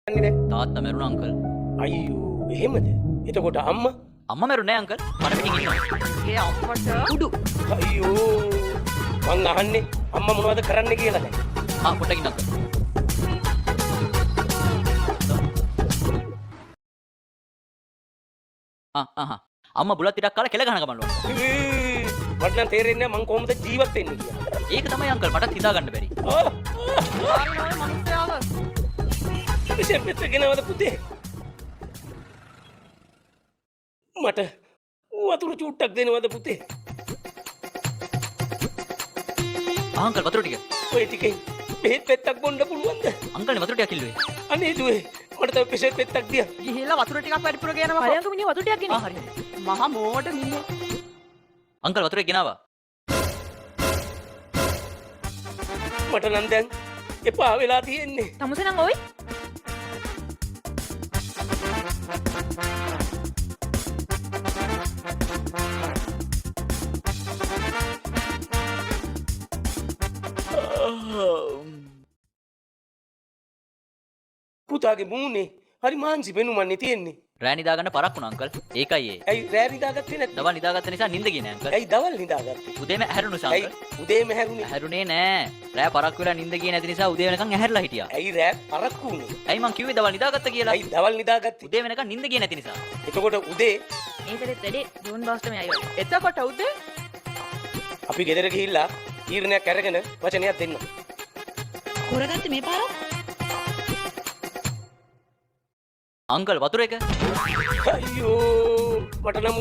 තාත්තා මැරුණා අංකල්. අයියෝ එහෙමද? එතකොට අම්මා අම්මා මැරුණේ නෑ අංකල්. මට පිටින් ඉන්නවා. ඒ අම්මට උඩු. අයියෝ මං අහන්නේ අම්මා මොනවද කරන්න කියලා දැන්. පොඩ්ඩක් ඉන්න අංකල්. අම්මා බුලත් ටිකක් කාලා කෙල ගහන ගමන්ලු. මට නම් තේරෙන්නේ නැහැ මං කොහොමද ජීවත් වෙන්නේ කියලා. ඒක තමයි අංකල් මටත් හිතා ගන්න බැරි. ආරණෝයි මනුස්සයාව. ඉතින් ගෙනවද පුතේ? මට වතුර චූට්ටක් දෙනවද පුතේ? අංකල් වතුර ටික. ඔය ටිකෙන් බෙහෙත් පෙත්තක් බොන්න පුළුවන්ද? අංකල් වතුර ටිකක් කිල්ලුවේ. අනේ දුවේ මට තව බෙහෙත් පෙත්තක් දිය. ගිහිල්ලා වතුර ටිකක් වැඩිපුර ගේනවා. හරියංග මිනිහ වතුර ටිකක් ගෙනියන්න. හරි. මහා මෝඩ මිනිහ. අංකල් වතුර ගෙනාවා. මට නම් දැන් එපා වෙලා තියෙන්නේ. තමුසේ නම් ඔයි. පුතාගේ මූනේ හරි මාන්සි වෙනුමන්නේ තියෙන්නේ. රෑ නිදා ගන්න පරක් වුණා අංකල්. ඒකයි ඒ. ඇයි රෑ නිදාගත්තේ නැත්නම්? දවල් නිදාගත්ත නිසා නිින්ද ගියේ නෑ අංකල්. ඇයි දවල් නිදාගත්තේ? උදේම ඇහැරුණු නිසා ඇයි අංකල්. උදේම හැරුණේ? ඇහැරුණේ නෑ. රෑ පරක් වෙලා නිින්ද ගියේ නැති නිසා උදේ වෙනකන් ඇහැරලා හිටියා. ඇයි රෑ පරක්කු වුනේ? ඇයි මං කිව්වේ දවල් නිදාගත්ත කියලා? ඇයි දවල් නිදාගත්තේ? උදේ වෙනකන් නිින්ද ගියේ නැති නිසා. එතකොට උදේ ඒකෙත් වැඩි ජෝන් බාස්ටම අයියෝ. එතකොට උදේ අපි ගෙදර ගිහිල්ලා තීරණයක් අරගෙන වචනයක් දෙන්න. හොරගත්තේ මේ පාර? අංකල් වතුර එක. අයියෝ මට නම්